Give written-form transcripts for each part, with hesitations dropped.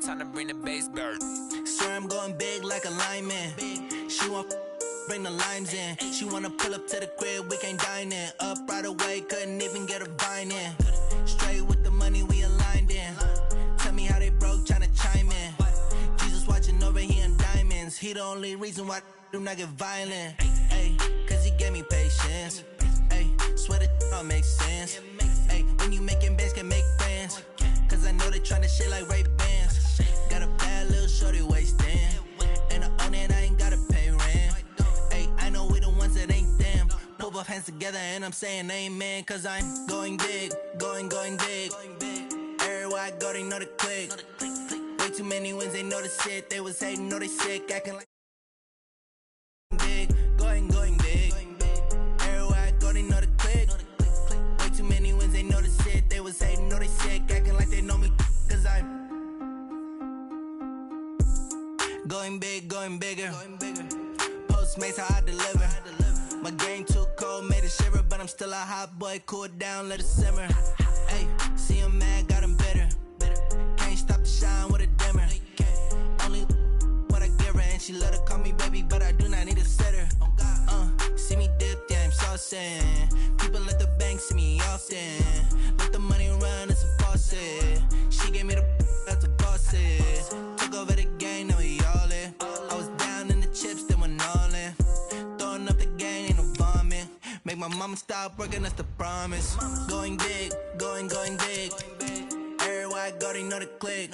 Time to bring the bass bird. Swear I'm going big like a lineman. She want bring the limes in. She wanna pull up to the crib, we can't dine in. Up right away, couldn't even get a vine in. Straight with the money we aligned in. Tell me how they broke, tryna chime in. Jesus watching over, he in diamonds. He the only reason why I do not get violent. Ay, cause he gave me patience. Ay, swear that all makes sense. Ay, when you making bands, can make friends. Cause I know they tryna shit like Ray Bans. Got a bad little shorty wasting. And I own it, I ain't gotta pay rent. Ay, I know we the ones that ain't them. Put both hands together and I'm saying amen. Cause I'm going big, going big. Everywhere I go, they know the click. Way too many wins, they know the shit. They was hating, know they sick, acting like big, going big. Everywhere I go, they know the click. Way too many wins, they know the shit. They was hating, know they sick, acting like they know me. Cause I'm going big, going bigger. Postmates, how I deliver. My game too cold, made it shiver. But I'm still a hot boy, cool it down, let it simmer. Hey, see him mad, got him bitter. Can't stop the shine with a dimmer. Only what I give her, and she love to call me baby, but I do not need a sitter. See me dip, yeah, I'm saucing. People at the bank see me often. Let the money run, it's a faucet. She gave me the that's a boss it. Took over the game, now we all in. I was down in the chips, then went all in. Throwing up the game, ain't no vomit. Make my mama stop working, that's the promise. Going big, going big. Everywhere I go, they know the click.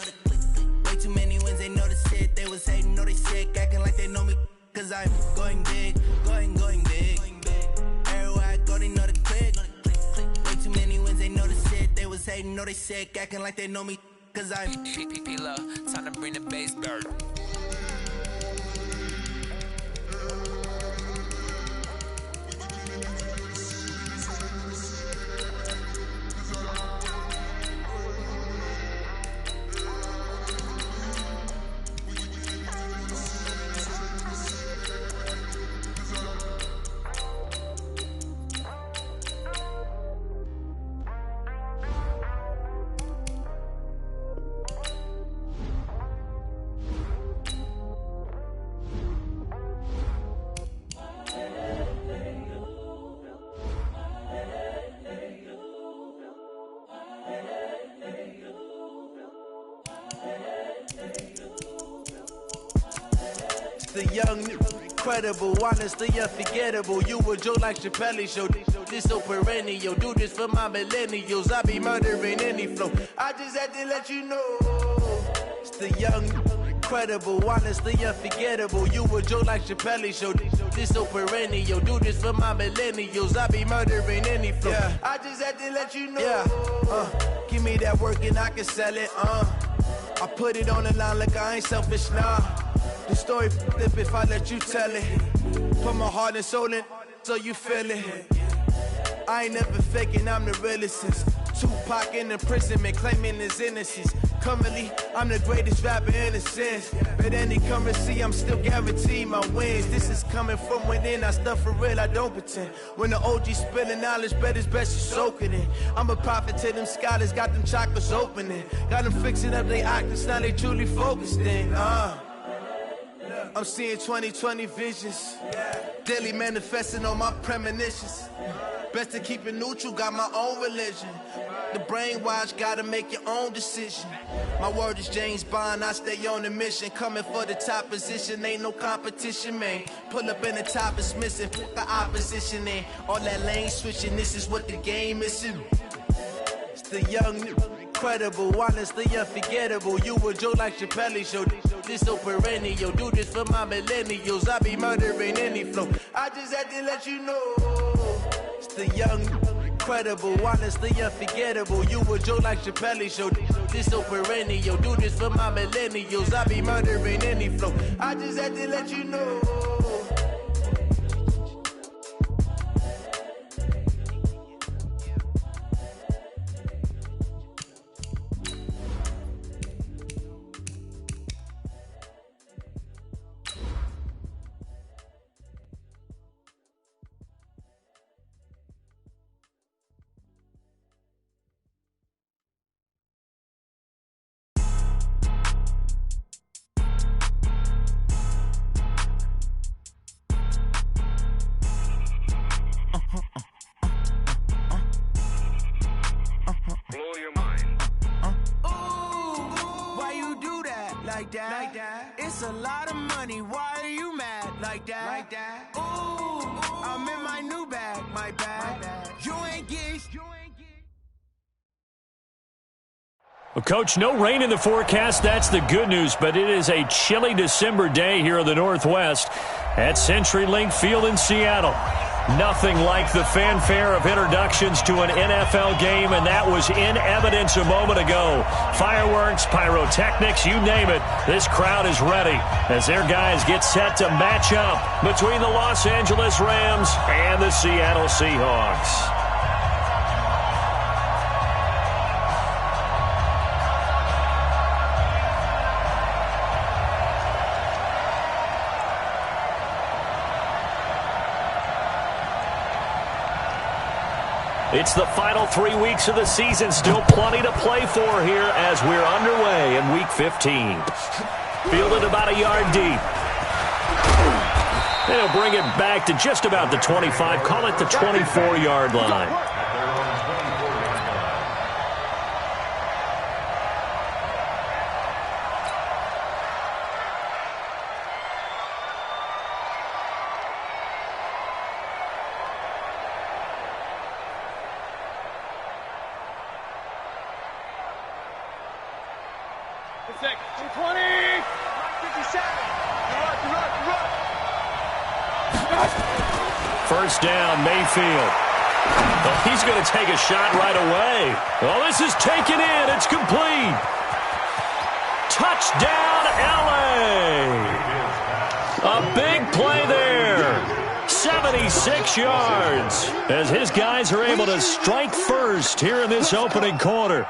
Way too many wins, they know the shit. They was hating, know they sick, acting like they know me. Cause I'm going big, going big. Everywhere I go, they know the click. Way too many wins, they know the shit. They was hating, know they sick, acting like they know me. Cause I'm Time to bring the bass bird. The young, incredible, honestly unforgettable. You a joke like Chappelle show. This so perennial. Do this for my millennials. I be murdering any flow. I just had to let you know. It's the young, incredible, honestly unforgettable. You a joke like Chappelle show. This so perennial. Do this for my millennials. I be murdering any flow. Yeah. I just had to let you know. Yeah. Give me that work and I can sell it. I put it on the line like I ain't selfish, nah. The story flip if I let you tell it. Put my heart and soul in so you feel it. I ain't never faking, I'm the realest since Tupac in imprisonment, claiming his innocence. Currently, I'm the greatest rapper in a sense. But any currency, I'm still guaranteed my wins. This is coming from within, I stuff for real, I don't pretend. When the OG spilling knowledge, bet it's best you soak it in. I'm a prophet to them scholars, got them chakras opening. Got them fixing up their octaves, now they truly focused in. I'm seeing 2020 visions. Daily manifesting on my premonitions. Best to keep it neutral, got my own religion. The brainwash, gotta make your own decision. My word is James Bond, I stay on a mission. Coming for the top position, ain't no competition, man. Pull up in the top is missing, fuck the opposition, in. All that lane switching, this is what the game is. It's the young, incredible, honestly unforgettable. You a joke like Chappelle show. This so perennial. Do this for my millennials. I be murdering any flow. I just had to let you know. It's the young, incredible, honestly unforgettable. You a joke like Chappelle show. This so perennial. Do this for my millennials. I be murdering any flow. I just had to let you know. like that? It's a lot of money. Why are you mad like that? Ooh, I'm in my new bag, my bag. You ain't getting. Well, Coach, no rain in the forecast. That's the good news, but it is a chilly December day here in the Northwest at CenturyLink Field in Seattle. Nothing like the fanfare of introductions to an NFL game, and that was in evidence a moment ago. Fireworks, pyrotechnics, you name it. This crowd is ready as their guys get set to match up between the Los Angeles Rams and the Seattle Seahawks. It's the final 3 weeks of the season. Still plenty to play for here as we're underway in Week 15. Fielded about a yard deep. They'll bring it back to just about the 25. Call it the 24-yard line. First down, Mayfield. Oh, he's going to take a shot right away. Oh, this is taken in. It's complete. Touchdown, L.A. A big play there. 76 yards as his guys are able to strike first here in this opening quarter.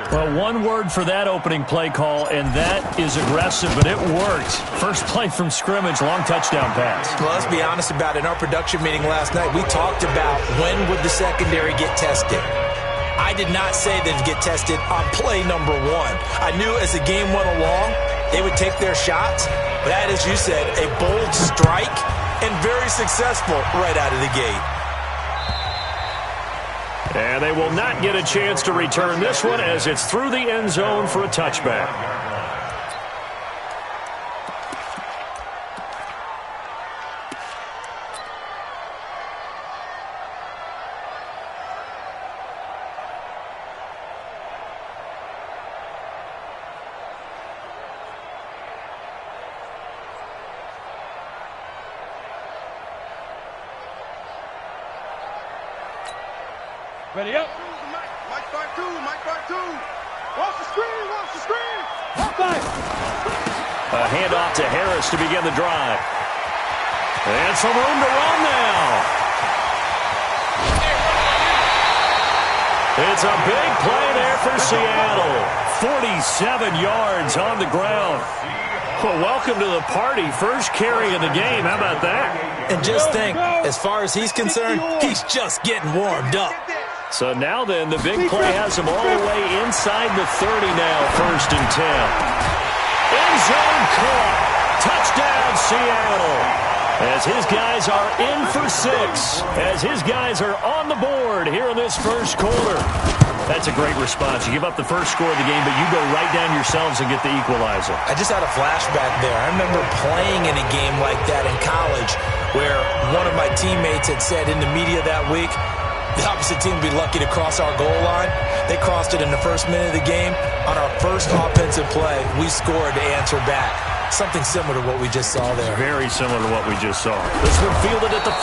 Well, one word for that opening play call, and that is aggressive, but it worked. First play from scrimmage, long touchdown pass. Well, let's be honest about it. In our production meeting last night, we talked about when would the secondary get tested. I did not say they'd get tested on play number one. I knew as the game went along, they would take their shots. But that, as you said, a bold strike and very successful right out of the gate. And they will not get a chance to return this one as it's through the end zone for a touchback. Ready up. Mike 5-2, Mike 5-2. Watch the screen, watch the screen. A handoff to Harris to begin the drive. And some room to run now. It's a big play there for Seattle. 47 yards on the ground. Well, welcome to the party. First carry of the game. How about that? And just think, as far as he's concerned, he's just getting warmed up. So now then, the big play has him all the way inside the 30 now, 1st and 10. End zone caught. Touchdown, Seattle. As his guys are in for 6. As his guys are on the board here in this first quarter. That's a great response. You give up the first score of the game, but you go right down yourselves and get the equalizer. I just had a flashback there. I remember playing in a game like that in college where one of my teammates had said in the media that week, the opposite team would be lucky to cross our goal line. They crossed it in the first minute of the game. On our first offensive play, we scored to answer back. Something similar to what we just saw there. Very similar to what we just saw. This one fielded at the 5.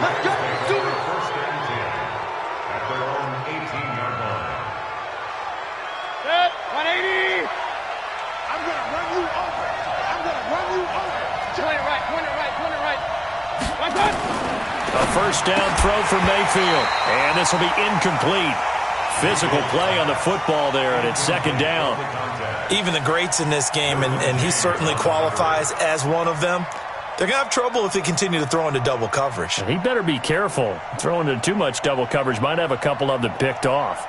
Let's go. First and 10 at their own 18-yard line. Set, 180. I'm going to run you over. I'm going to run you over. Point it right, point it right, point it right. Right, right. A first down throw for Mayfield. And this will be incomplete. Physical play on the football there, and it's 2nd down. Even the greats in this game, and he certainly qualifies as one of them, they're going to have trouble if they continue to throw into double coverage. And he better be careful. Throwing into too much double coverage might have a couple of them picked off.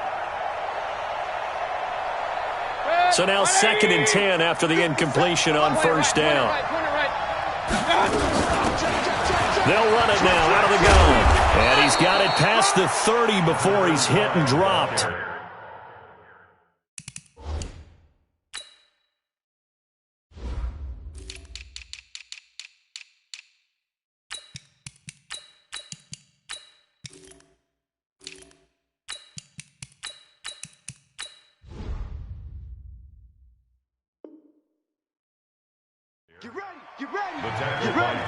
So now 2nd and 10 after the incompletion on first down. They'll run it now out of the gun. And he's got it past the 30 before he's hit and dropped.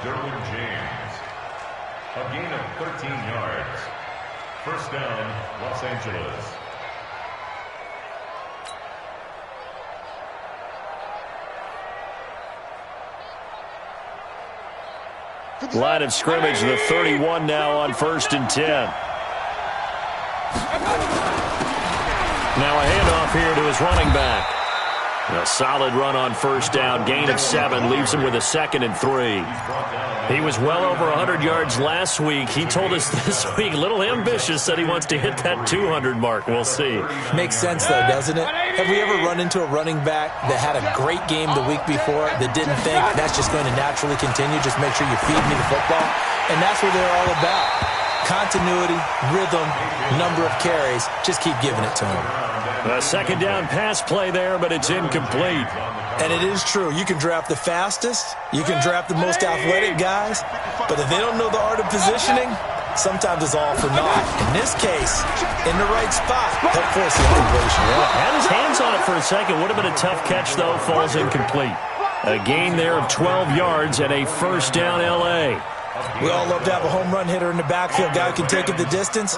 Derwin James. A gain of 13 yards. First down, Los Angeles. Line of scrimmage, the 31 now on 1st and 10. Now a handoff here to his running back. A solid run on 1st down, gain of 7, leaves him with a 2nd and 3. He was well over 100 yards last week. He told us this week, a little ambitious, said he wants to hit that 200 mark. We'll see. Makes sense, though, doesn't it? Have we ever run into a running back that had a great game the week before that didn't think that's just going to naturally continue? Just make sure you feed me the football. And that's what they're all about. Continuity, rhythm, number of carries. Just keep giving it to him. A 2nd down pass play there, but it's incomplete. And it is true. You can draft the fastest. You can draft the most athletic guys. But if they don't know the art of positioning, sometimes it's all for naught. In this case, in the right spot, they'll force the incompletion. Yeah, had his hands on it for a second. Would have been a tough catch, though. Falls incomplete. A gain there of 12 yards and a 1st down L.A. We all love to have a home run hitter in the backfield, guy who can take it the distance.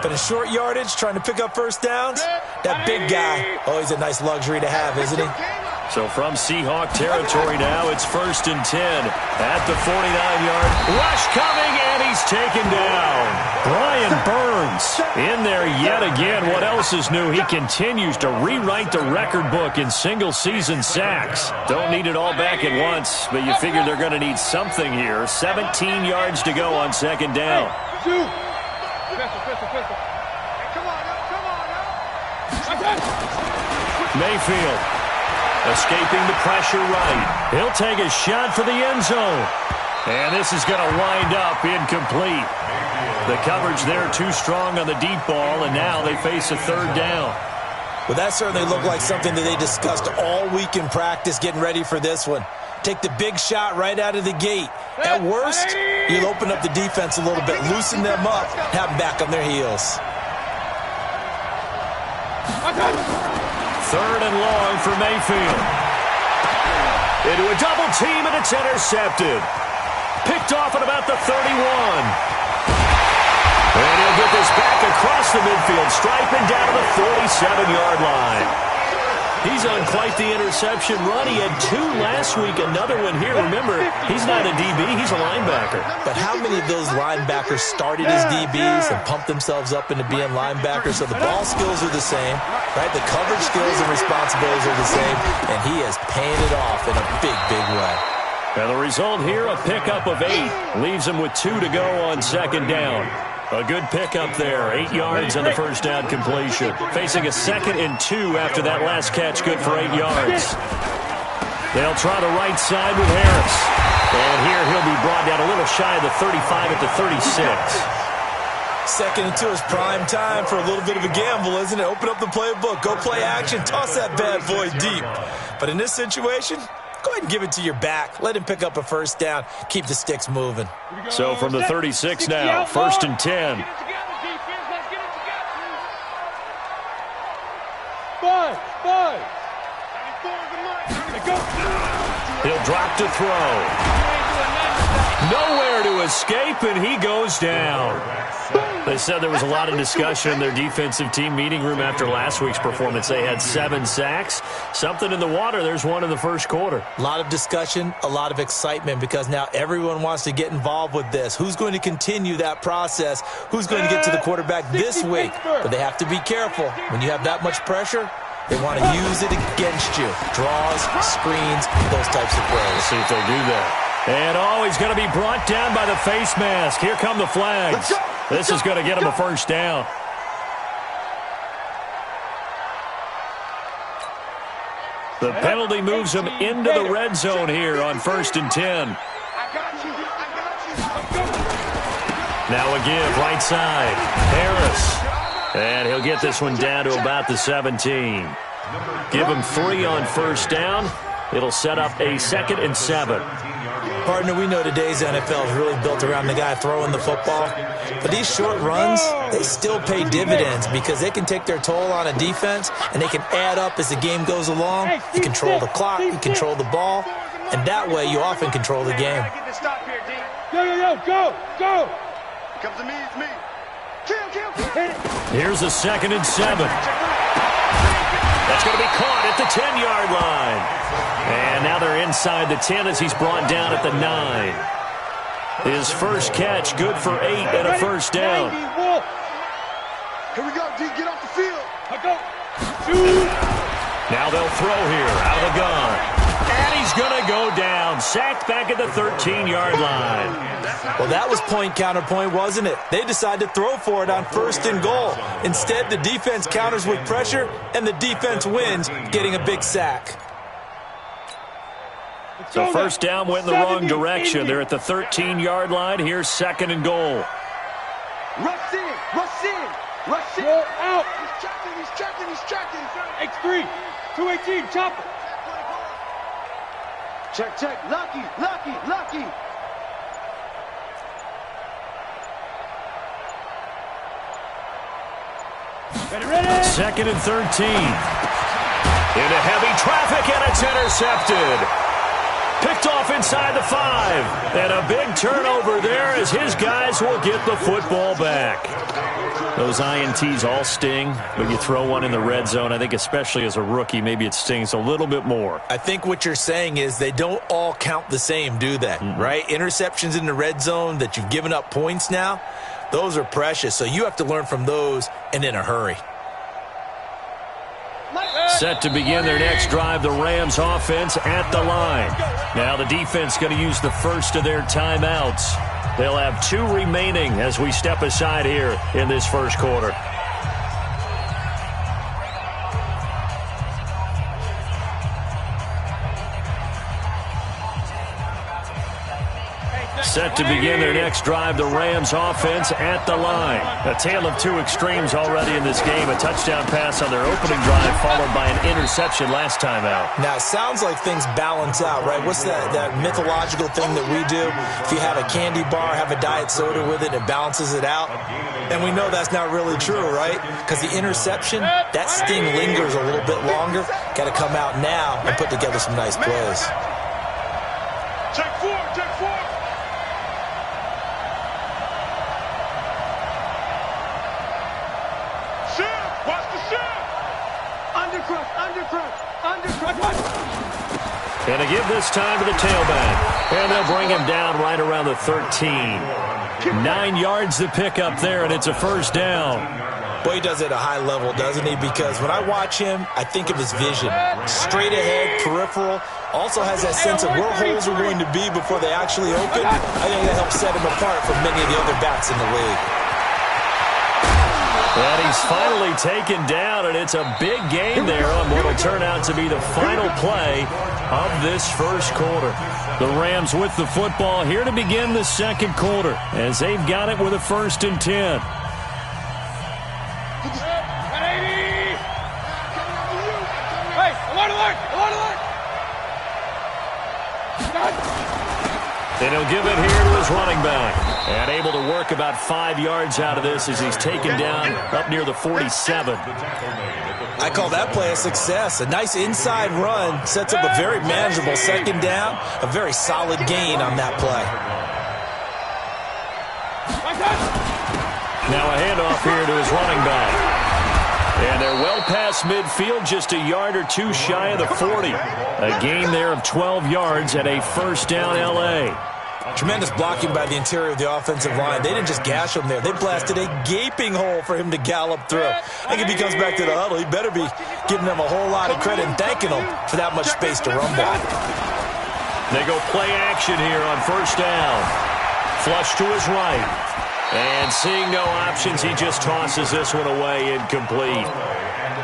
But in short yardage, trying to pick up 1st downs, that big guy, always a nice luxury to have, isn't he? So from Seahawk territory now, it's 1st and 10 at the 49-yard. Rush coming, and he's taken down. Brian Burns in there yet again. What else is new? He continues to rewrite the record book in single-season sacks. Don't need it all back at once, but you figure they're going to need something here. 17 yards to go on 2nd down. Mayfield escaping the pressure right. He'll take a shot for the end zone. And this is going to wind up incomplete. The coverage there too strong on the deep ball, and now they face a 3rd down. Well, that certainly looked like something that they discussed all week in practice getting ready for this one. Take the big shot right out of the gate. At worst, you'll open up the defense a little bit, loosen them up, have them back on their heels. 3rd and long for Mayfield. Into a double team, and it's intercepted. Picked off at about the 31. And he'll get this back across the midfield stripe and down to the 47-yard line. He's on quite the interception run. He had 2 last week, another one here. Remember, he's not a DB, he's a linebacker. But how many of those linebackers started as DBs and pumped themselves up into being linebackers? So the ball skills are the same, right? The coverage skills and responsibilities are the same, and he has painted off in a big, big way. And the result here, a pickup of 8. Leaves him with 2 to go on 2nd down. A good pickup there. 8 yards on the 1st down completion. Facing a 2nd and 2 after that last catch, good for 8 yards. They'll try the right side with Harris. And here he'll be brought down a little shy of the 35 at the 36. 2nd and 2 is prime time for a little bit of a gamble, isn't it? Open up the playbook, go play action, toss that bad boy deep. But in this situation, go ahead and give it to your back. Let him pick up a 1st down. Keep the sticks moving. So from the 36 now, 1st and 10. He'll drop to throw. Nowhere to escape, and he goes down. They said there was a lot of discussion in their defensive team meeting room after last week's performance. They had 7 sacks. Something in the water. There's one in the 1st quarter. A lot of discussion, a lot of excitement, because now everyone wants to get involved with this. Who's going to continue that process? Who's going to get to the quarterback this week? But they have to be careful. When you have that much pressure, they want to use it against you. Draws, screens, those types of plays. Let's see if they do that. And he's going to be brought down by the face mask. Here come the flags. This is going to get him a 1st down. The penalty moves him into the red zone here on 1st and 10. Now a give, right side. Harris. And he'll get this one down to about the 17. Give him 3 on 1st down. It'll set up a 2nd and 7. Partner, we know today's NFL is really built around the guy throwing the football. But these short runs, they still pay dividends because they can take their toll on a defense, and they can add up as the game goes along. You control the clock, you control the ball, and that way you often control the game. Go! Comes to me, it's me. Kill. Hit it. Here's a 2nd and 7. That's going to be caught at the 10-yard line. And now they're inside the 10 as he's brought down at the 9. His first catch, good for 8 and a first down. Here we go, D. Get off the field. Go. Shoot. Now they'll throw here out of the gun. And he's going to go down. Sacked back at the 13-yard line. Well, that was point counterpoint, wasn't it? They decided to throw for it on 1st and goal. Instead, the defense counters with pressure, and the defense wins, getting a big sack. So first down went in the wrong direction. They're at the 13-yard line. Here's 2nd and goal. Rush in. Roll out. He's tracking. X3. 218. Chopper. Check. Lucky. Ready. 2nd and 13. Into heavy traffic, and it's intercepted. Picked off inside the 5. And a big turnover there as his guys will get the football back. Those INTs all sting, but you throw one in the red zone, I think especially as a rookie, maybe it stings a little bit more. I think what you're saying is they don't all count the same, do they? Right? Interceptions in the red zone that you've given up points now, those are precious. So you have to learn from those and in a hurry. Set to begin their next drive, the Rams offense at the line. Now the defense going to use the first of their timeouts. They'll have 2 remaining as we step aside here in this first quarter. Set to begin their next drive, the Rams offense at the line. A tale of 2 extremes already in this game. A touchdown pass on their opening drive followed by an interception last time out. Now, it sounds like things balance out, right? What's that mythological thing that we do? If you have a candy bar, have a diet soda with it, it balances it out. And we know that's not really true, right? Because the interception, that sting lingers a little bit longer. Got to come out now and put together some nice plays. Check 4. And to give this time to the tailback. And they'll bring him down right around the 13. 9 yards to pick up there, and it's a first down. Boy, he does it at a high level, doesn't he? Because when I watch him, I think of his vision. Straight ahead, peripheral. Also has that sense of where holes are going to be before they actually open. I think that helps set him apart from many of the other backs in the league. And he's finally taken down, and it's a big game there on what will turn out to be the final play of this first quarter. The Rams with the football here to begin the second quarter as they've got it with a 1st and 10. Hey, alert! And he'll give it here to his running back. And able to work about 5 yards out of this as he's taken down up near the 47. I call that play a success. A nice inside run sets up a very manageable second down. A very solid gain on that play. Now a handoff here to his running back. And they're well past midfield, just a yard or 2 shy of the 40. A gain there of 12 yards at a first down L.A. Tremendous blocking by the interior of the offensive line. They didn't just gash him there. They blasted a gaping hole for him to gallop through. I think if he comes back to the huddle, he better be giving them a whole lot of credit and thanking them for that much space to run by. They go play action here on first down. Flush to his right. And seeing no options, he just tosses this one away incomplete.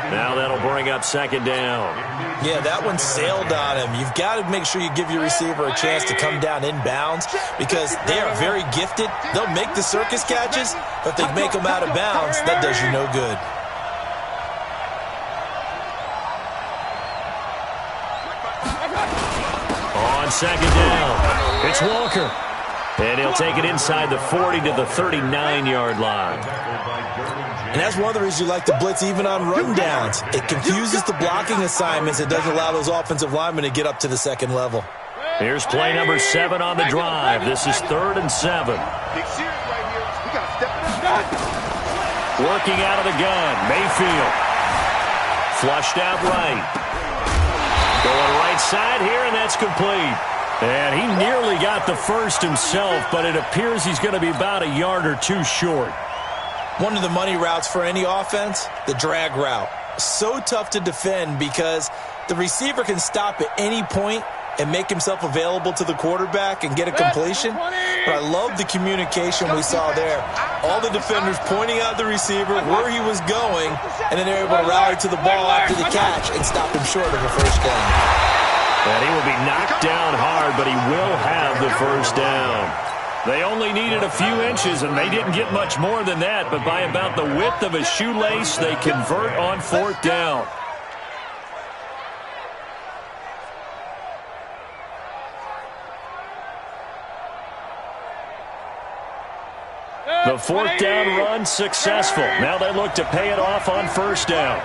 Now that'll bring up second down. Yeah, that one sailed on him. You've got to make sure you give your receiver a chance to come down inbounds because they are very gifted. They'll make the circus catches, but if they make them out of bounds, that does you no good. On second down, it's Walker. And he'll take it inside the 40 to the 39-yard line. And that's one of the reasons you like to blitz even on rundowns. It confuses the blocking assignments. It doesn't allow those offensive linemen to get up to the second level. Here's play number 7 on the drive. This is 3rd and 7. Working out of the gun, Mayfield. Flushed out right. Going right side here, and that's complete. And he nearly got the first himself, but it appears he's going to be about a yard or two short. One of the money routes for any offense, the drag route. So tough to defend because the receiver can stop at any point and make himself available to the quarterback and get a completion. But I love the communication we saw there. All the defenders pointing out the receiver, where he was going, and then they're able to rally to the ball after the catch and stop him short of a first down. And he will be knocked down hard, but he will have the first down. They only needed a few inches, and they didn't get much more than that, but by about the width of a shoelace, they convert on 4th down. The 4th down run successful. Now they look to pay it off on 1st down.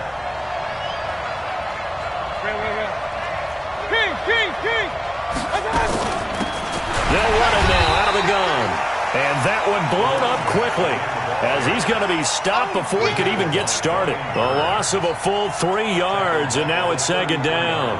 They'll run it now out of the gun. And that one blown up quickly as he's going to be stopped before he could even get started. A loss of a full 3 yards, and now it's 2nd down.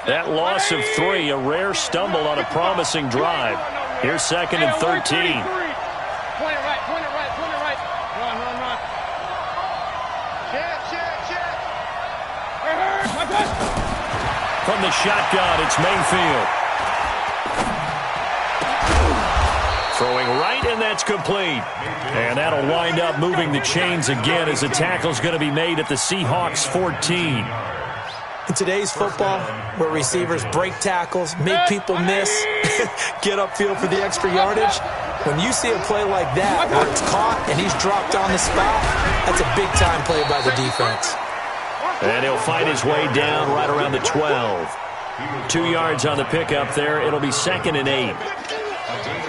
That loss of 3, a rare stumble on a promising drive. Here's 2nd and 13. Point it right, point it right, point it right. Run, run, run. Check. From the shotgun, it's Mayfield. Throwing right, and that's complete. And that'll wind up moving the chains again as the tackle's going to be made at the Seahawks 14. In today's football, where receivers break tackles, make people miss, get upfield for the extra yardage, when you see a play like that where it's caught and he's dropped on the spot, that's a big-time play by the defense. And he'll find his way down right around the 12. 2 yards on the pickup there. It'll be 2nd and 8.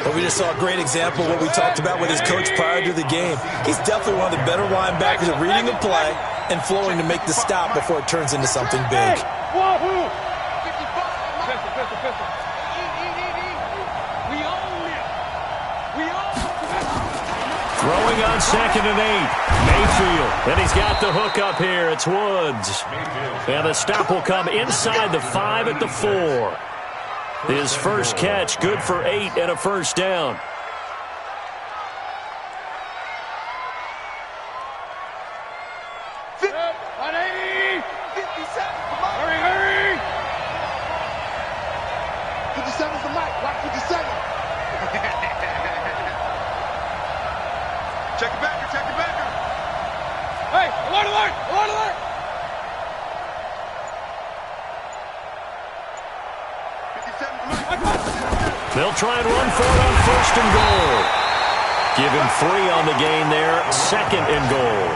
But we just saw a great example of what we talked about with his coach prior to the game. He's definitely one of the better linebackers at reading a play and flowing to make the stop before it turns into something big. Throwing on 2nd and 8. Mayfield. And he's got the hook up here. It's Woods. And the stop will come inside the 5 at the 4. His first catch, good for 8 and a first down. They'll try and run for it on 1st and goal. Give him 3 on the game there, 2nd and goal.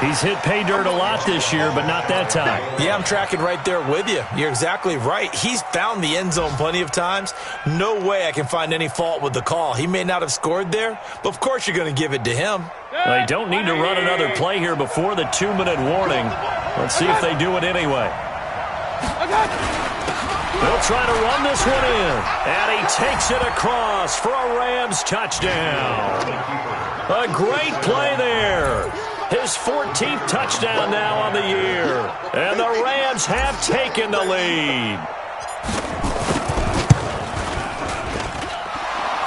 He's hit pay dirt a lot this year, but not that time. Yeah, I'm tracking right there with you. You're exactly right. He's found the end zone plenty of times. No way I can find any fault with the call. He may not have scored there, but of course you're going to give it to him. They don't need to run another play here before the 2-minute warning. Let's see if they do it anyway. They'll try to run this one in. And he takes it across for a Rams touchdown. A great play there. His 14th touchdown now on the year. And the Rams have taken the lead.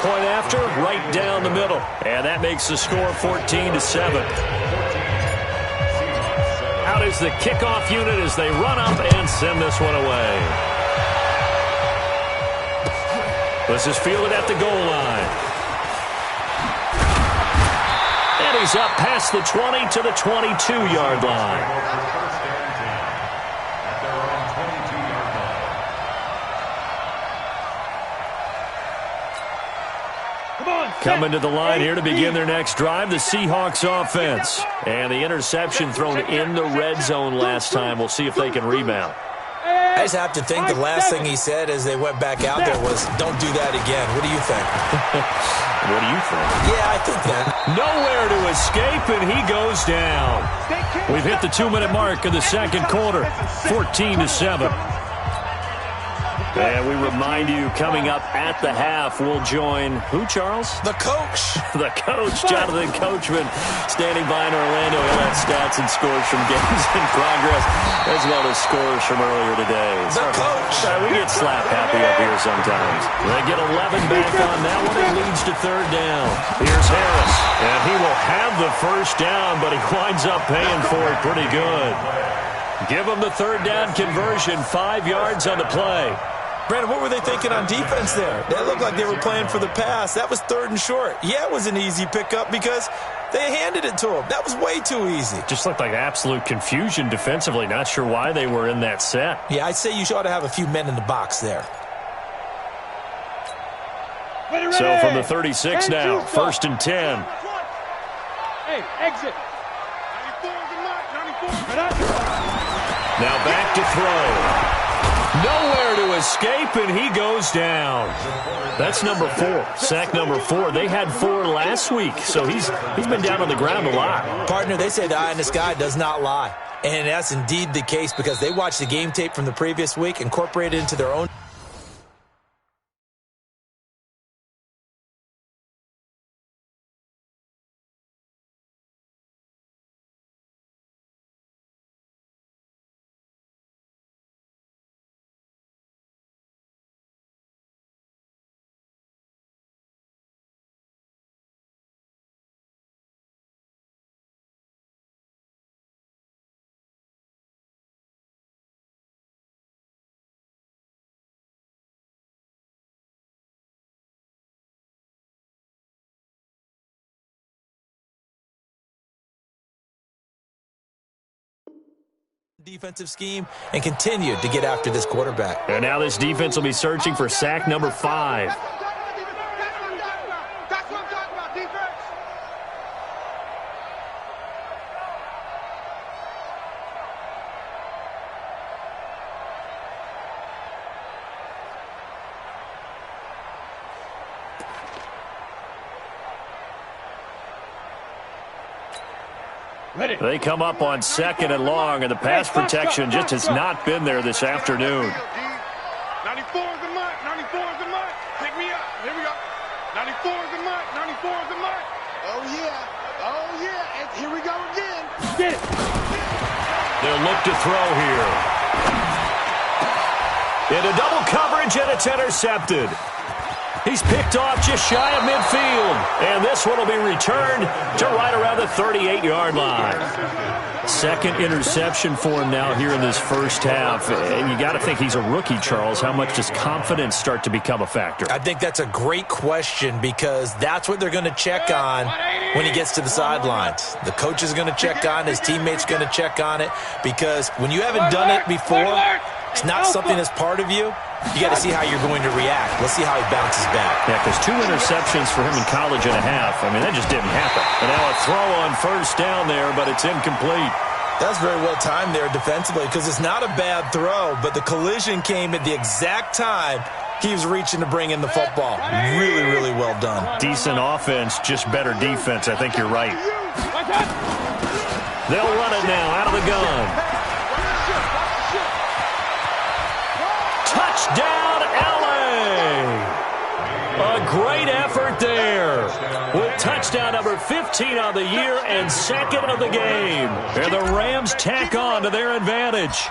Point after, right down the middle. And that makes the score 14-7. Out is the kickoff unit as they run up and send this one away. This is fielded at the goal line. And he's up past the 20 to the 22-yard line. Coming to the line here to begin their next drive, the Seahawks offense. And the interception thrown in the red zone last time. We'll see if they can rebound. I just have to think the last thing he said as they went back out there was, don't do that again. What do you think? What do you think? Yeah, I think that. Nowhere to escape, and he goes down. We've hit the 2-minute mark of the second quarter, 14-7. And we remind you, coming up at the half, we'll join who, Charles? The coach. The coach, Jonathan Coachman, standing by in Orlando. He'll have stats and scores from games in progress, as well as scores from earlier today. The coach. We get slap happy up here sometimes. They get 11 back on that one. It leads to third down. Here's Harris, and he will have the first down, but he winds up paying for it pretty good. Give him the third down conversion, 5 yards on the play. Brandon, what were they thinking on defense there? They looked like they were playing for the pass. That was 3rd and short. Yeah, it was an easy pickup because they handed it to him. That was way too easy. Just looked like absolute confusion defensively. Not sure why they were in that set. Yeah, I'd say you ought to have a few men in the box there. So from the 36 now, 1st and 10. Hey, exit. 94. Now back to throw. Nowhere to escape, and he goes down. That's number 4, sack number 4. They had 4 last week, so he's been down on the ground a lot. Partner, they say the eye in the sky does not lie. And that's indeed the case because they watched the game tape from the previous week, incorporated it into their own. Defensive scheme and continued to get after this quarterback. And now this defense will be searching for sack number 5. That's what I'm talking about, defense. They come up on 2nd and long, and the pass protection just has not been there this afternoon. 94 is the mark. 94 is the mark. Pick me up. Here we go. 94 is the mark. 94 is the mark. Oh, yeah. Oh, yeah. And here we go again. Get it. They'll look to throw here. Into double coverage, and it's intercepted. He's picked off just shy of midfield. And this one will be returned to right around the 38-yard line. 2nd interception for him now here in this first half. And you got to think he's a rookie, Charles. How much does confidence start to become a factor? I think that's a great question because that's what they're going to check on when he gets to the sidelines. The coach is going to check on, his teammates going to check on it because when you haven't done it before, it's not something that's part of you. You got to see how you're going to react. Let's see how he bounces back. Yeah, because 2 interceptions for him in college and a half. I mean, that just didn't happen. And now a throw on first down there, but it's incomplete. That's very well timed there defensively because it's not a bad throw, but the collision came at the exact time he was reaching to bring in the football. Really, really well done. Decent offense, just better defense. I think you're right. They'll run it now out of the gun. Touchdown, LA! A great effort there with touchdown number 15 on the year and 2nd of the game. And the Rams tack on to their advantage.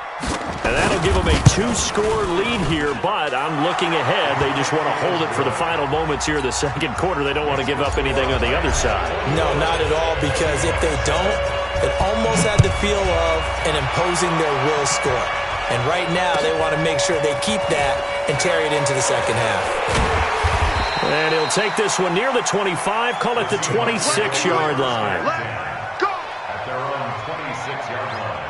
And that'll give them a 2-score lead here, but I'm looking ahead. They just want to hold it for the final moments here in the second quarter. They don't want to give up anything on the other side. No, not at all, because if they don't, it almost had the feel of an imposing their will score. And right now, they want to make sure they keep that and carry it into the second half. And he'll take this one near the 25, call it the 26-yard line. Go! At their own 26-yard line.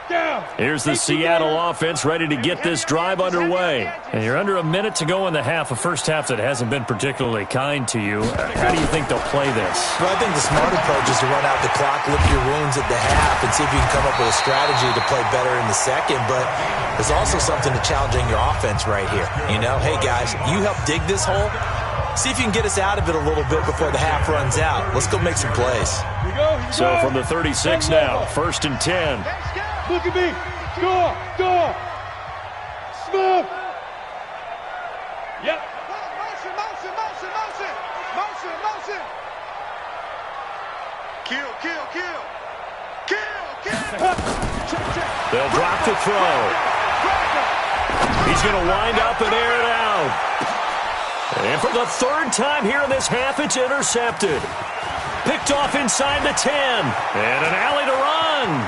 Down. Here's the Seattle offense ready to get this drive underway. And you're under a minute to go in the half, a first half that hasn't been particularly kind to you. How do you think they'll play this? Well, I think the smart approach is to run out the clock, lick your wounds at the half, and see if you can come up with a strategy to play better in the second. But there's also something to challenging your offense right here. You know, hey, guys, you help dig this hole. See if you can get us out of it a little bit before the half runs out. Let's go make some plays. So from the 36 now, 1st and 10. Look at me. Go. Smooth. Yep. Motion. Kill. They'll drop to throw. He's going to wind up and air it out. And for the 3rd time here in this half, it's intercepted. Picked off inside the 10. And an alley to run.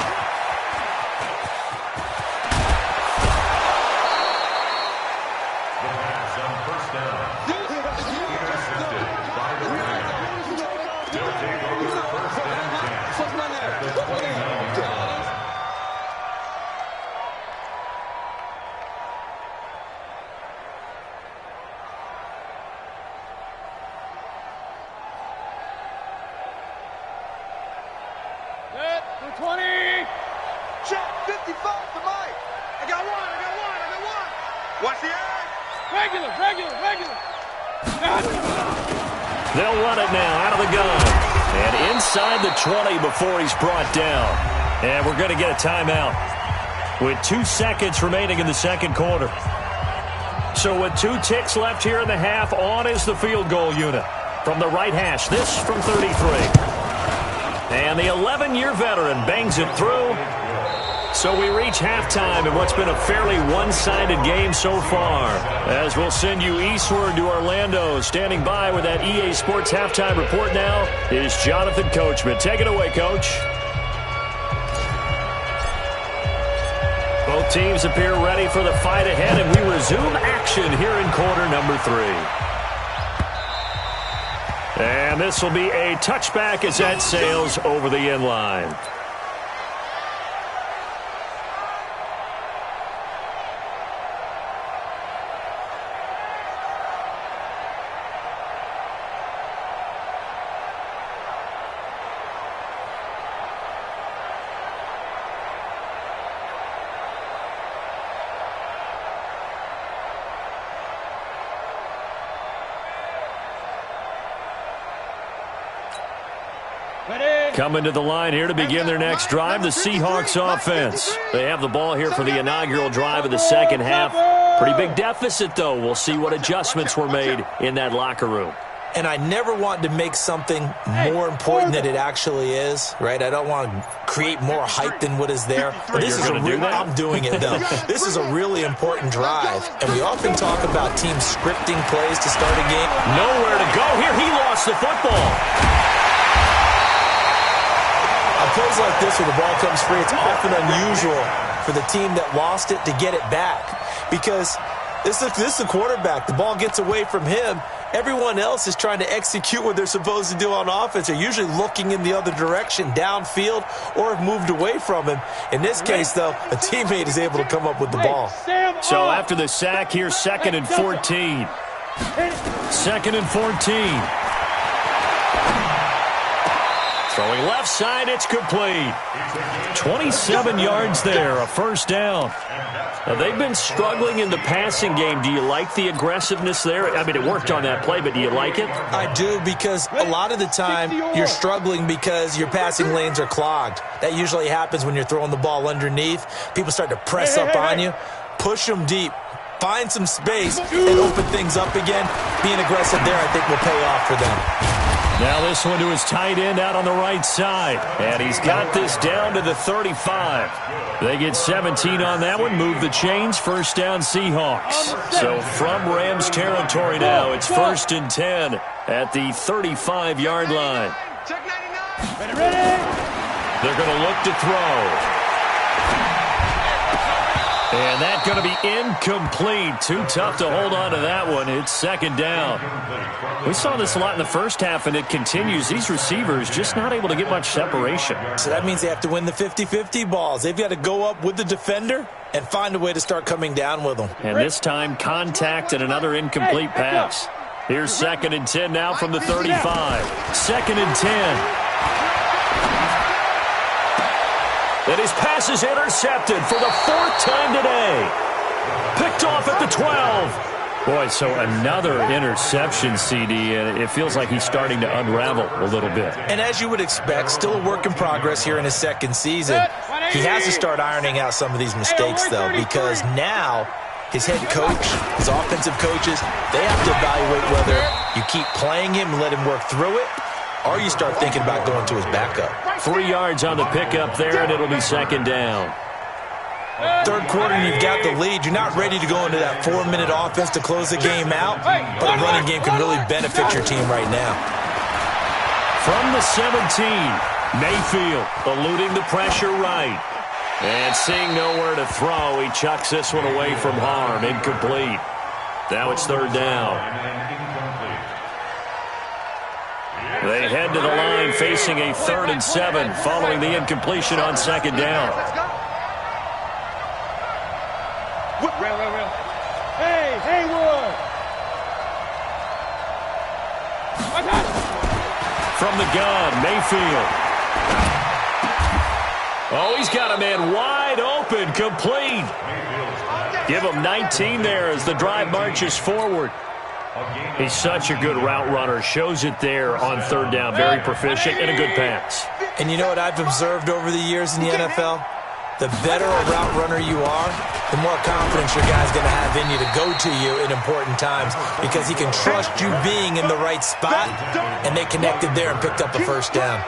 They'll run it now out of the gun. And inside the 20 before he's brought down. And we're going to get a timeout with 2 seconds remaining in the second quarter. So with 2 ticks left here in the half, on is the field goal unit. From the right hash, this from 33. And the 11-year veteran bangs it through. So we reach halftime in what's been a fairly one-sided game so far. As we'll send you eastward to Orlando. Standing by with that EA Sports halftime report now is Jonathan Coachman. Take it away, Coach. Both teams appear ready for the fight ahead, and we resume action here in quarter number 3. And this will be a touchback as that sails over the end line. Coming to the line here to begin their next drive, the Seahawks offense. They have the ball here for the inaugural drive of the second half. Pretty big deficit, though. We'll see what adjustments were made in that locker room. And I never want to make something more important than it actually is, right? I don't want to create more hype than what is there. But this is I'm doing it, though. This is a really important drive. And we often talk about teams scripting plays to start a game. Nowhere to go here. He lost the football. On plays like this where the ball comes free, it's often unusual for the team that lost it to get it back. Because this is the quarterback. The ball gets away from him. Everyone else is trying to execute what they're supposed to do on offense. They're usually looking in the other direction, downfield, or have moved away from him. In this case, though, a teammate is able to come up with the ball. So after the sack, here's 2nd and 14. 2nd and 14. Throwing left side, it's complete. 27 yards there, a first down. Now, they've been struggling in the passing game. Do you like the aggressiveness there? I mean, it worked on that play, but do you like it? I do, because a lot of the time you're struggling because your passing lanes are clogged. That usually happens when you're throwing the ball underneath. People start to press up on you. Push them deep. Find some space and open things up again. Being aggressive there, I think, will pay off for them. Now this one to his tight end out on the right side. And he's got this down to the 35. They get 17 on that one. Move the chains. First down, Seahawks. So from Rams territory now, it's 1st and 10 at the 35-yard line. They're going to look to throw. And that's going to be incomplete. Too tough to hold on to that one. It's second down. We saw this a lot in the first half, and it continues. These receivers just not able to get much separation. So that means they have to win the 50-50 balls. They've got to go up with the defender and find a way to start coming down with them. And this time, contact and another incomplete pass. Here's 2nd and 10 now from the 35. 2nd and 10. And his pass is intercepted for the 4th time today. Picked off at the 12. Boy, so another interception, CD, and it feels like he's starting to unravel a little bit. And as you would expect, still a work in progress here in his second season. He has to start ironing out some of these mistakes, though, because now his head coach, his offensive coaches, they have to evaluate whether you keep playing him and let him work through it, or you start thinking about going to his backup. 3 yards on the pickup there, and it'll be second down. Third quarter, and you've got the lead. You're not ready to go into that 4-minute offense to close the game out, but a running game can really benefit your team right now. From the 17, Mayfield eluding the pressure right. And seeing nowhere to throw, he chucks this one away from harm. Incomplete. Now it's third down. They head to the line facing a 3rd and 7 following the incompletion on second down. Hey, Haywood! From the gun, Mayfield. Oh, he's got a man wide open, complete. Give him 19 there as the drive marches forward. He's such a good route runner. Shows it there on third down. Very proficient and a good pass. And you know what I've observed over the years in the NFL? The better a route runner you are, the more confidence your guy's going to have in you to go to you in important times because he can trust you being in the right spot, and they connected there and picked up the first down.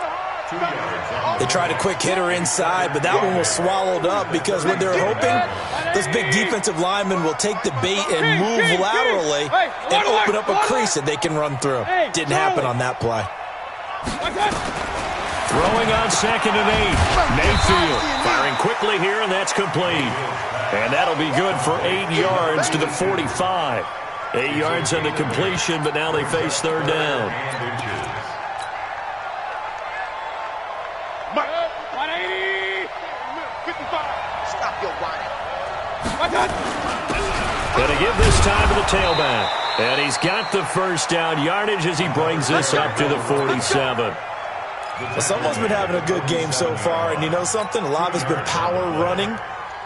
They tried a quick hitter inside, but that one was swallowed up because what they're hoping, those big defensive linemen will take the bait and move laterally and open up a crease that they can run through. Didn't happen on that play. Throwing on 2nd and 8. Mayfield firing quickly here, and that's complete. And that'll be good for 8 yards to the 45. 8 yards on the completion, but now they face third down. 180! 55! Stop your whining. Going to give this time to the tailback. And he's got the first down yardage as he brings this up to the 47. Well, someone's been having a good game so far, and you know something? A lot of it's been power running.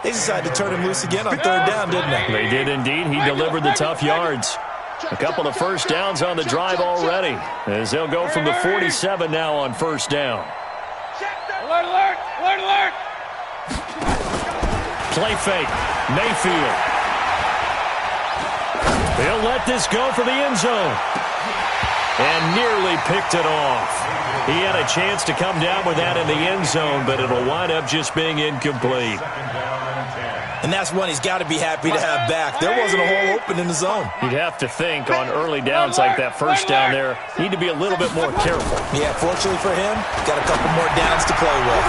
They decided to turn him loose again on third down, didn't they? They did indeed. He delivered the tough yards. A couple of first downs on the drive already, as they'll go from the 47 now on first down. Alert, alert, alert, alert! Play fake. Mayfield. He'll let this go for the end zone. And nearly picked it off. He had a chance to come down with that in the end zone, but it'll wind up just being incomplete. And that's one he's got to be happy to have back. There wasn't a hole open in the zone. You'd have to think on early downs like that first down there, need to be a little bit more careful. Yeah, fortunately for him, got a couple more downs to play with.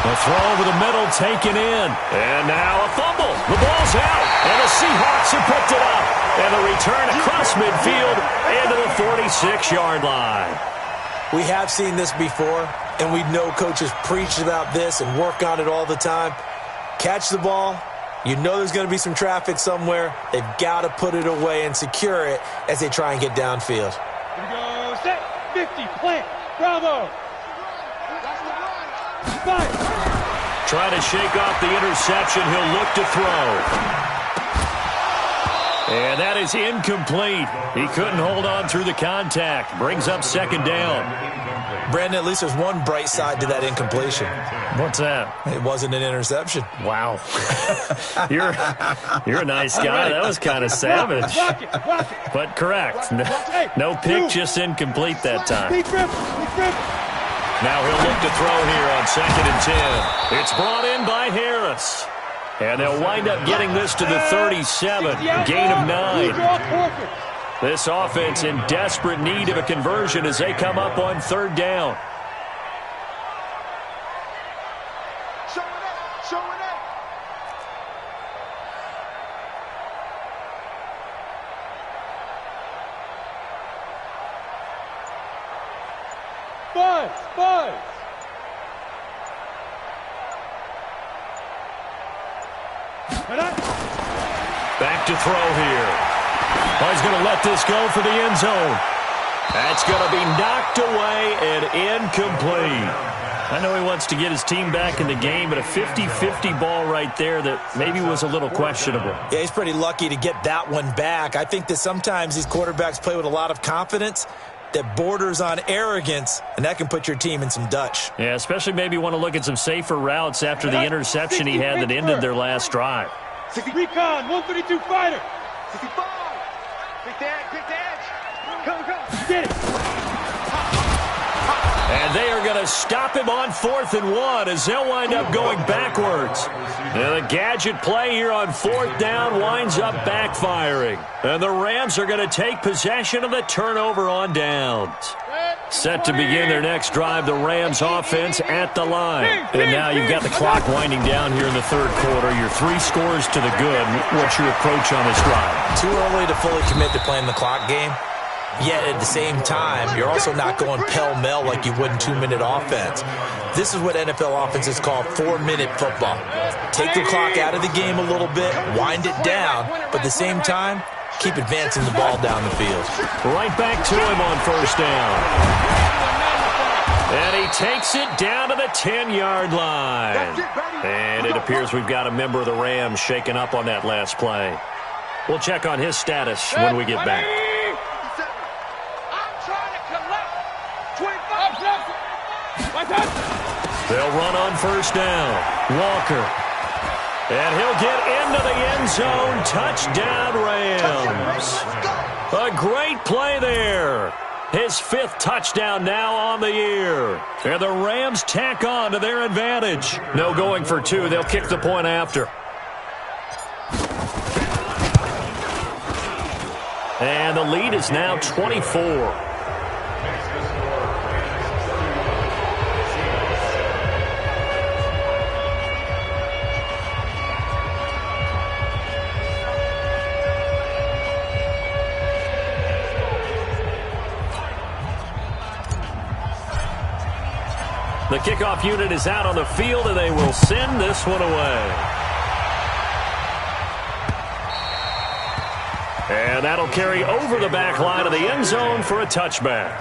A throw over the middle taken in. And now a fumble. The ball's out. And the Seahawks have picked it up. And a return across midfield into the 46-yard line. We have seen this before, and we know coaches preach about this and work on it all the time. Catch the ball. You know there's going to be some traffic somewhere. They've got to put it away and secure it as they try and get downfield. Here we go. Set. 50. Plant. Bravo. Five. Trying to shake off the interception. He'll look to throw. And that is incomplete. He couldn't hold on through the contact. Brings up second down. Brandon, at least there's one bright side to that incompletion. What's that? It wasn't an interception. Wow. You're a nice guy. That was kind of savage. But correct. No pick, just incomplete that time. Now he'll look to throw here on 2nd and 10. It's brought in by Harris. And they'll wind up getting this to the 37. Gain of 9. This offense in desperate need of a conversion as they come up on third down. Back to throw here. Oh, he's going to let this go for the end zone. That's going to be knocked away and incomplete. I know he wants to get his team back in the game, but a 50-50 ball right there that maybe was a little questionable. Yeah, he's pretty lucky to get that one back. I think that sometimes these quarterbacks play with a lot of confidence that borders on arrogance, and that can put your team in some Dutch. Yeah, especially maybe want to look at some safer routes after the interception he had that ended their last drive. Recon, 132 fighter. 65. Pick the edge. Come. Get it. And they are going to stop him on 4th and 1 as they'll wind up going backwards. And the gadget play here on 4th down winds up backfiring. And the Rams are going to take possession of the turnover on downs. Set to begin their next drive, the Rams offense at the line. And now you've got the clock winding down here in the third quarter. Your 3 scores to the good. What's your approach on this drive? Too early to fully commit to playing the clock game. Yet at the same time, you're also not going pell-mell like you would in 2-minute offense. This is what NFL offenses call 4-minute football. Take the clock out of the game a little bit, wind it down, but at the same time, keep advancing the ball down the field. Right back to him on 1st down. And he takes it down to the 10-yard line. And it appears we've got a member of the Rams shaken up on that last play. We'll check on his status when we get back. They'll run on 1st down. Walker. And he'll get into the end zone. Touchdown, Rams. A great play there. His 5th touchdown now on the year. And the Rams tack on to their advantage. No going for 2. They'll kick the point after. And the lead is now 24. The kickoff unit is out on the field, and they will send this one away. And that'll carry over the back line of the end zone for a touchback.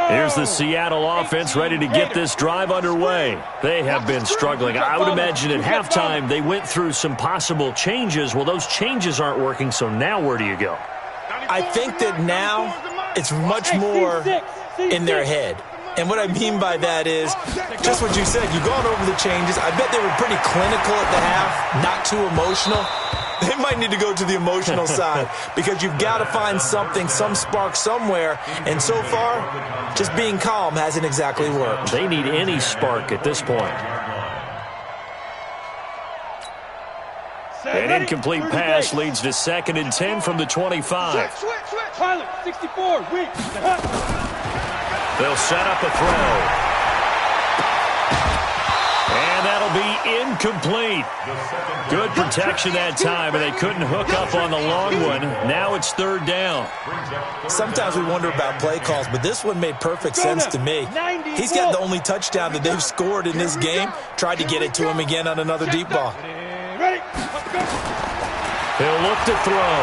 Here's the Seattle offense ready to get this drive underway. They have been struggling. I would imagine at halftime they went through some possible changes. Well, those changes aren't working, so now where do you go? I think that now it's much more in their head. And what I mean by that is just what you said. You've gone over the changes. I bet they were pretty clinical at the half, not too emotional. They might need to go to the emotional side because you've got to find something, some spark somewhere. And so far, just being calm hasn't exactly worked. They need any spark at this point. An incomplete pass leads to 2nd and 10 from the 25. Pilot, 64, weak. They'll set up a throw. And that'll be incomplete. Good protection that time, and they couldn't hook up on the long one. Now it's 3rd down. Sometimes we wonder about play calls, but this one made perfect sense to me. He's got the only touchdown that they've scored in this game. Tried to get it to him again on another deep ball. He'll look to throw.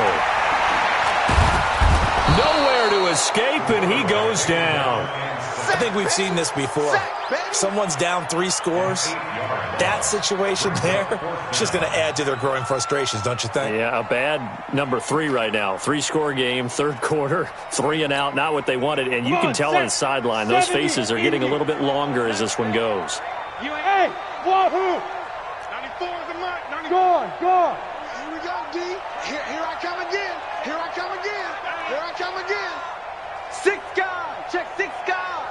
Nowhere to escape, and he goes down. I think we've seen this before. Someone's down 3 scores. That situation there is just going to add to their growing frustrations, don't you think? Yeah, a bad number 3 right now. 3-score game, 3rd quarter, 3 and out, not what they wanted. And you can tell on the sideline, those faces are getting a little bit longer as this one goes. Hey, Wahoo! 94 is the mark. Gone. Here we go, D. Here I come again. Here I come again. Here I come again. 6 guys. Check 6 guys.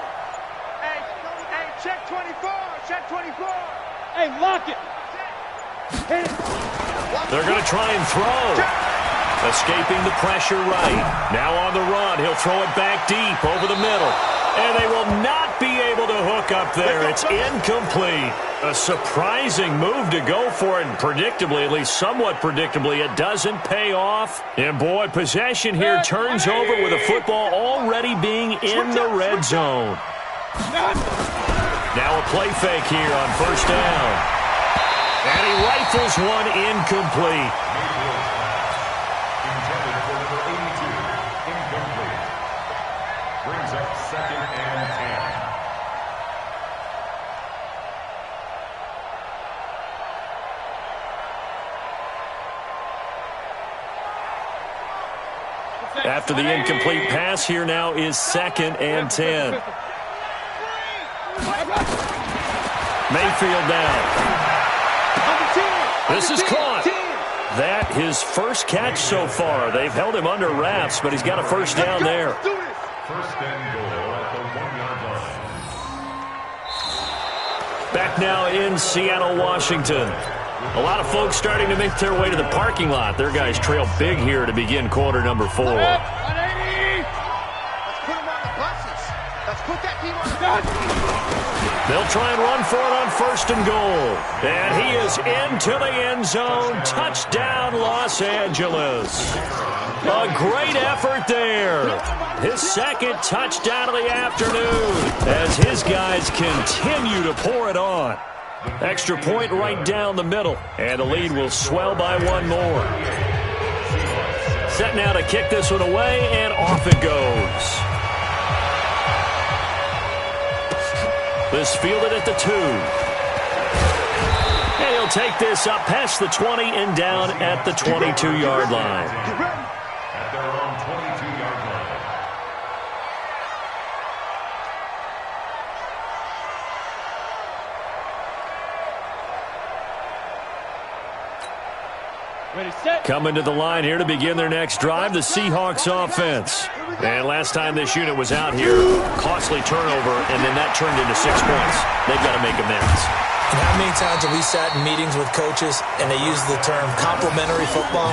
Hey, check 24. Check 24. Hey, lock it. They're going to try and throw. Escaping the pressure right. Now on the run. He'll throw it back deep over the middle. And they will not be able to hook up there. It's incomplete. A surprising move to go for it. And predictably, at least somewhat predictably, it doesn't pay off. And boy, possession here turns over with a football already being in the red zone. Now a play fake here on first down. And he rifles one incomplete. Intended for number 82. Incomplete. Brings up 2nd and 10. After the incomplete pass, here now is 2nd and 10. Mayfield down. This is caught. That his first catch so far. They've held him under wraps, but he's got a first down there. First and goal at the 1-yard line. Back now in Seattle, Washington. A lot of folks starting to make their way to the parking lot. Their guys trail big here to begin quarter number 4. Let's put them on the buses. Let's put that team on the buses. They'll try and run for it on first and goal. And he is into the end zone. Touchdown, Los Angeles. A great effort there. His second touchdown of the afternoon as his guys continue to pour it on. Extra point right down the middle. And the lead will swell by one more. Set now to kick this one away, and off it goes. This fielded at the 2. And he'll take this up past the 20 and down at the 22-yard line. At their own 22-yard line. Coming to the line here to begin their next drive, the Seahawks offense. And last time this unit was out here, costly turnover, and then that turned into 6 points. They've got to make amends. And how many times have we sat in meetings with coaches and they use the term complementary football?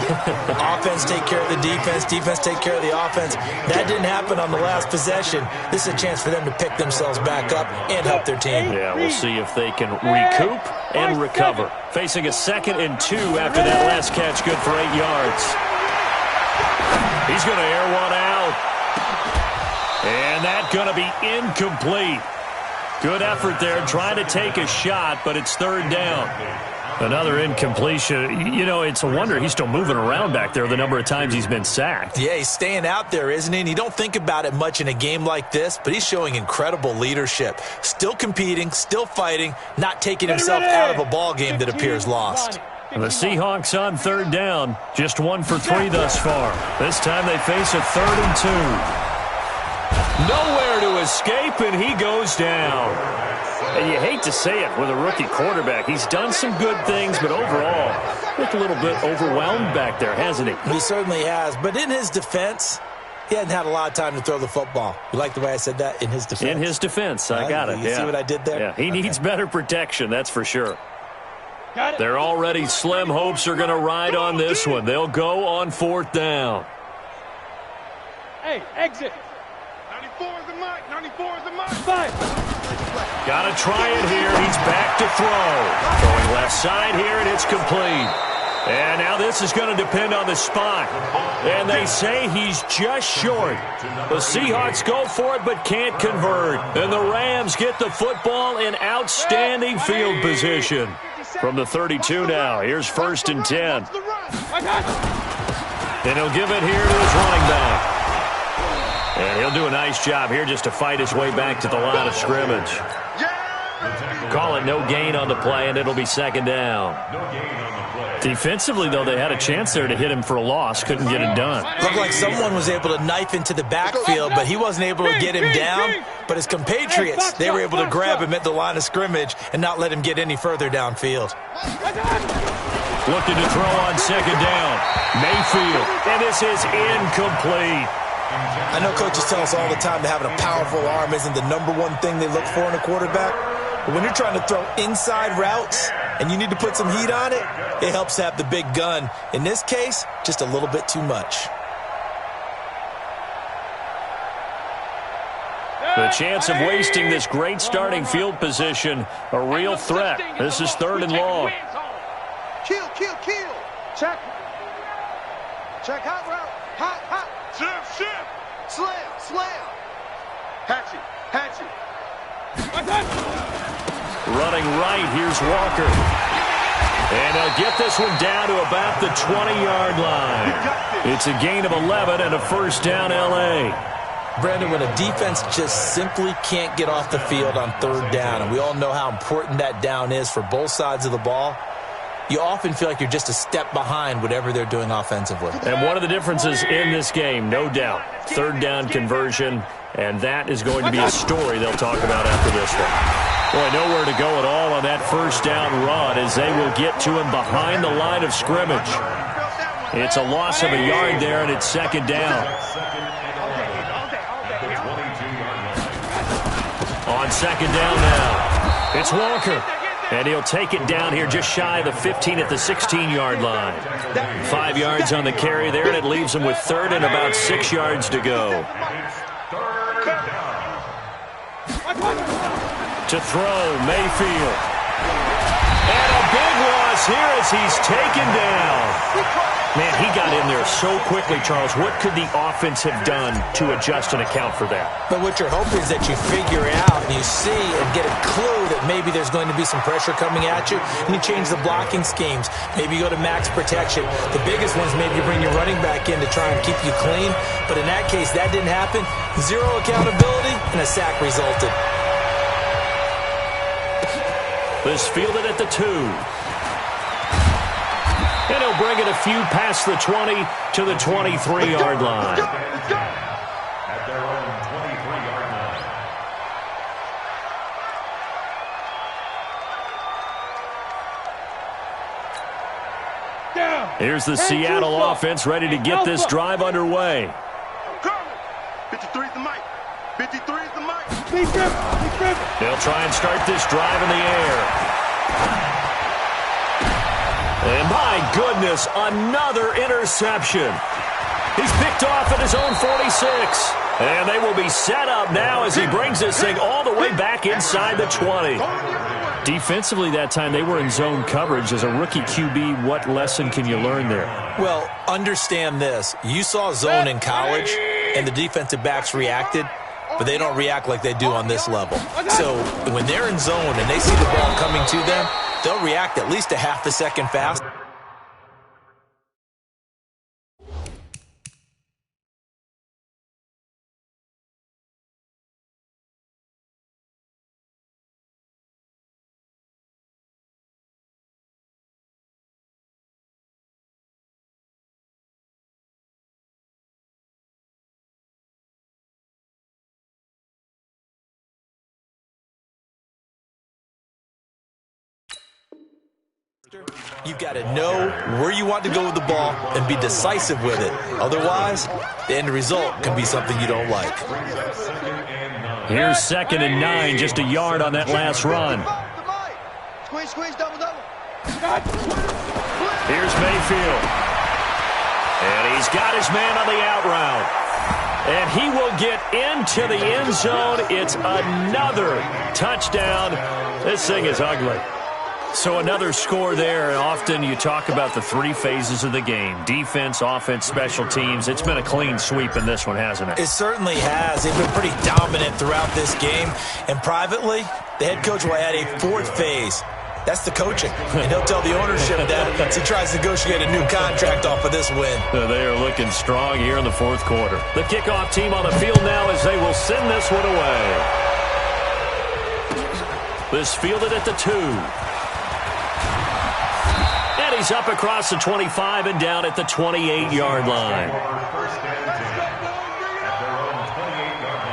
Offense take care of the defense, defense take care of the offense. That didn't happen on the last possession. This is a chance for them to pick themselves back up and help their team. Yeah, we'll see if they can recoup and recover. Facing a 2nd and 2 after that last catch, good for 8 yards. He's going to air one out. And that's going to be incomplete. Good effort there, trying to take a shot, but it's 3rd down. Another incompletion. You know, it's a wonder he's still moving around back there the number of times he's been sacked. Yeah, he's staying out there, isn't he? And you don't think about it much in a game like this, but he's showing incredible leadership. Still competing, still fighting, not taking himself out of a ball game that appears lost. And the Seahawks on 3rd down, just 1 for 3 thus far. This time they face a 3rd and 2. Nowhere to escape, and he goes down. And you hate to say it with a rookie quarterback. He's done some good things, but overall, looked a little bit overwhelmed back there, hasn't he? He certainly has, but in his defense, he hasn't had a lot of time to throw the football. You like the way I said that? In his defense. In his defense, I got it. You see what I did there? Yeah, he needs better protection, that's for sure. Their already slim hopes are going to ride on this one. They'll go on 4th down. Hey, exit. 94 is the mark. 94 is the mark. 5. Got to try it here. He's back to throw. Throwing left side here, and it's complete. And now this is going to depend on the spot. And they say he's just short. The Seahawks go for it but can't convert. And the Rams get the football in outstanding field position. From the 32 now, here's 1st and 10. And he'll give it here to his running back. And he'll do a nice job here just to fight his way back to the line of scrimmage. Call it no gain on the play, and it'll be 2nd down. Defensively, though, they had a chance there to hit him for a loss. Couldn't get it done. Looked like someone was able to knife into the backfield, but he wasn't able to get him down. But his compatriots, they were able to grab him at the line of scrimmage and not let him get any further downfield. Looking to throw on 2nd down. Mayfield, and this is incomplete. I know coaches tell us all the time that having a powerful arm isn't the #1 thing they look for in a quarterback. But when you're trying to throw inside routes, and you need to put some heat on it, it helps to have the big gun. In this case, just a little bit too much. The chance of wasting this great starting field position, a real threat. This is 3rd and long. Kill. Check. Check hot route. Hot. Shift. Slam. Hatchet. Running right, here's Walker. And he'll get this one down to about the 20-yard line. It's a gain of 11 and a first down, L.A. Brandon, when a defense just simply can't get off the field on 3rd down, and we all know how important that down is for both sides of the ball, you often feel like you're just a step behind whatever they're doing offensively. And one of the differences in this game, no doubt, 3rd down conversion, and that is going to be a story they'll talk about after this one. Boy, nowhere to go at all on that first down run as they will get to him behind the line of scrimmage. It's a loss of a yard there, and it's 2nd down. On 2nd down now, it's Walker. And he'll take it down here just shy of the 15 at the 16-yard line. 5 yards on the carry there, and it leaves him with 3rd and about 6 yards to go. To throw, Mayfield. And a big loss here as he's taken down. Man, he got in there so quickly, Charles. What could the offense have done to adjust and account for that? But what you're hoping is that you figure out and you see and get a clue that maybe there's going to be some pressure coming at you, and you change the blocking schemes. Maybe you go to max protection. The biggest ones, maybe you bring your running back in to try and keep you clean. But in that case, that didn't happen. 0 accountability, and a sack resulted. This fielded at the 2. And he'll bring it a few past the 20 to the 23-yard line. At their own 23-yard line. Here's the Seattle offense ready to get this drive underway. 53 is the mic. 53 is the mic. They'll try and start this drive in the air. And my goodness, another interception. He's picked off at his own 46. And they will be set up now as he brings this thing all the way back inside the 20. Defensively that time, they were in zone coverage. As a rookie QB, what lesson can you learn there? Well, understand this. You saw zone in college, and the defensive backs reacted, but they don't react like they do on this level. So when they're in zone and they see the ball coming to them, they'll react at least a half a second fast. You've got to know where you want to go with the ball and be decisive with it. Otherwise, the end result can be something you don't like. Here's 2nd and 9, just a yard on that last run. Squeeze, double. Here's Mayfield. And he's got his man on the out route. And he will get into the end zone. It's another touchdown. This thing is ugly. So another score there, and often you talk about the 3 phases of the game. Defense, offense, special teams. It's been a clean sweep in this one, hasn't it? It certainly has. They've been pretty dominant throughout this game. And privately, the head coach will add a 4th phase. That's the coaching. And he'll tell the ownership that as he tries to negotiate a new contract off of this win. They are looking strong here in the 4th quarter. The kickoff team on the field now as they will send this one away. This fielded at the 2. And he's up across the 25 and down at the 28-yard line. First down at their own 28-yard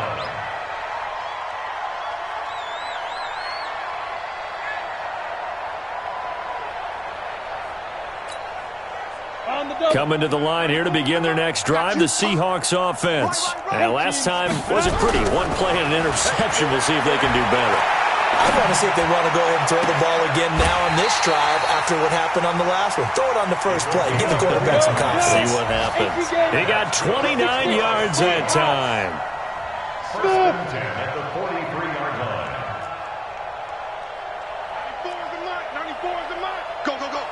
line. Coming to the line here to begin their next drive, the Seahawks offense. And last time wasn't pretty. One play and an interception. We'll see if they can do better. I want to see if they want to go ahead and throw the ball again now on this drive after what happened on the last one. Throw it on the first play. Give the quarterback some confidence. See what happens. He got 29 yards that time. First and 10 at the 43-yard line. 94 is the mark. 94 is the mark. Go, go, go.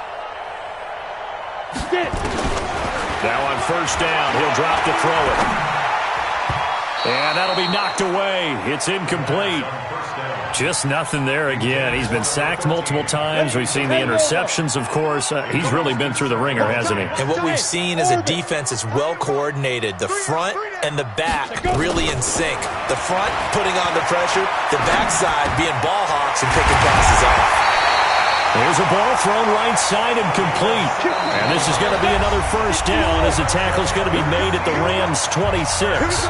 Now on first down, he'll drop to throw it. And that'll be knocked away. It's incomplete. Just nothing there again. He's been sacked multiple times. We've seen the interceptions, of course. He's really been through the ringer, hasn't he? And what we've seen is a defense that's well coordinated. The front and the back really in sync. The front putting on the pressure, the backside being ball hawks and picking passes off. There's a ball thrown right side and complete. And this is going to be another first down as the tackle's going to be made at the Rams' 26.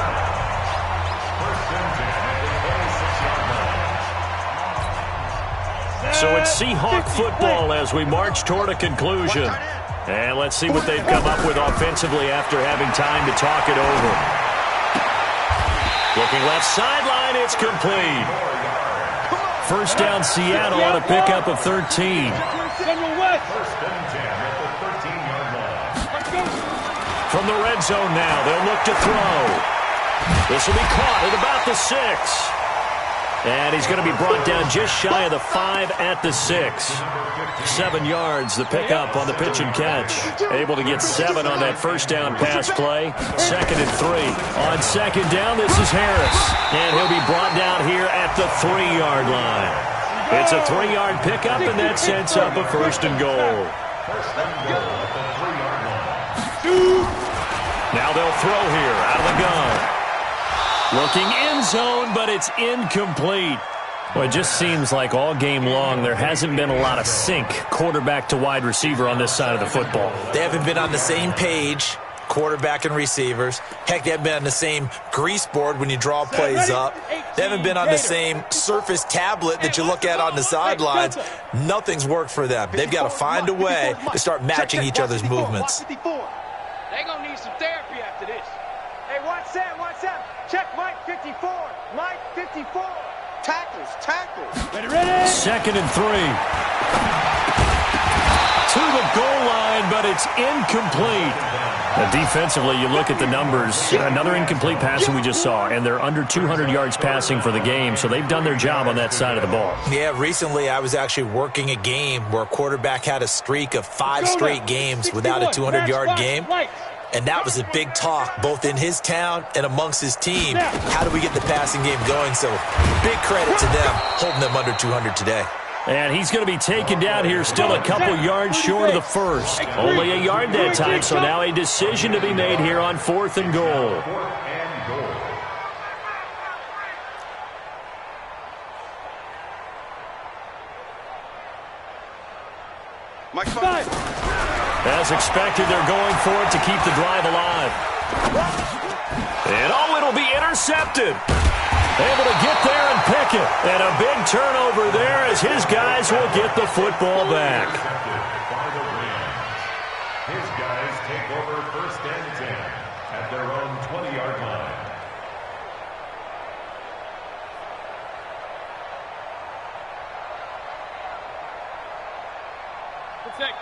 So it's Seahawk football as we march toward a conclusion. And let's see what they've come up with offensively after having time to talk it over. Looking left sideline, it's complete. First down Seattle on a pickup of 13. First and 10 at the 13-yard line. From the red zone now, they'll look to throw. This will be caught at about the 6. And he's going to be brought down just shy of the 5 at the 6. 7 yards, the pickup on the pitch and catch. Able to get 7 on that first down pass play. 2nd and 3. On second down, this is Harris. And he'll be brought down here at the 3-yard line. It's a 3-yard pickup, and that sets up a first and goal. First and goal at the 3-yard line. Now they'll throw here out of the gun. Looking end zone, but it's incomplete. Well, it just seems like all game long there hasn't been a lot of sync quarterback to wide receiver on this side of the football. They haven't been on the same page, quarterback and receivers. Heck, they haven't been on the same grease board when you draw plays up. They haven't been on the same Surface tablet that you look at on the sidelines. Nothing's worked for them. They've got to find a way to start matching each other's movements. They're going to need some therapy after this. Hey, watch that, watch that. Check Mike 54. Mike 54. Tackles, tackles. Ready, ready. 2nd and 3. To the goal line, but it's incomplete. Now, defensively, you look at the numbers. Another incomplete passing we just saw, and they're under 200 yards passing for the game, so they've done their job on that side of the ball. Yeah, recently I was actually working a game where a quarterback had a streak of 5 straight games without a 200-yard game. And that was a big talk, both in his town and amongst his team. How do we get the passing game going? So big credit to them, holding them under 200 today. And he's going to be taken down here still a couple yards short of the first. Only a yard that time, so now a decision to be made here on 4th and goal. Mike 5. As expected, they're going for it to keep the drive alive. And it'll be intercepted. Able to get there and pick it. And a big turnover there as his guys will get the football back. His guys take over 1st and 10 at their own 20-yard line.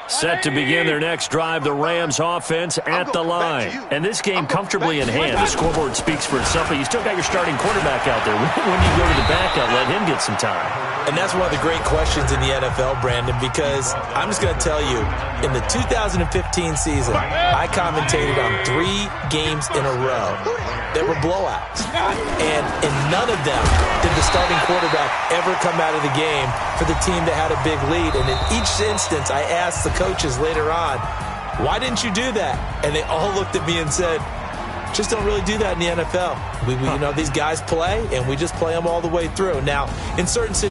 Set to begin their next drive, the Rams offense at the line. And this game comfortably in hand. The scoreboard speaks for itself, but you still got your starting quarterback out there. When you go to the backup, let him get some time. And that's one of the great questions in the NFL, Brandon, because I'm just going to tell you, in the 2015 season, I commentated on 3 games in a row that were blowouts. And in none of them did the starting quarterback ever come out of the game for the team that had a big lead. And in each instance, I asked the coaches later on, why didn't you do that? And they all looked at me and said, just don't really do that in the NFL. We these guys play, and we just play them all the way through. Now, in certain situations,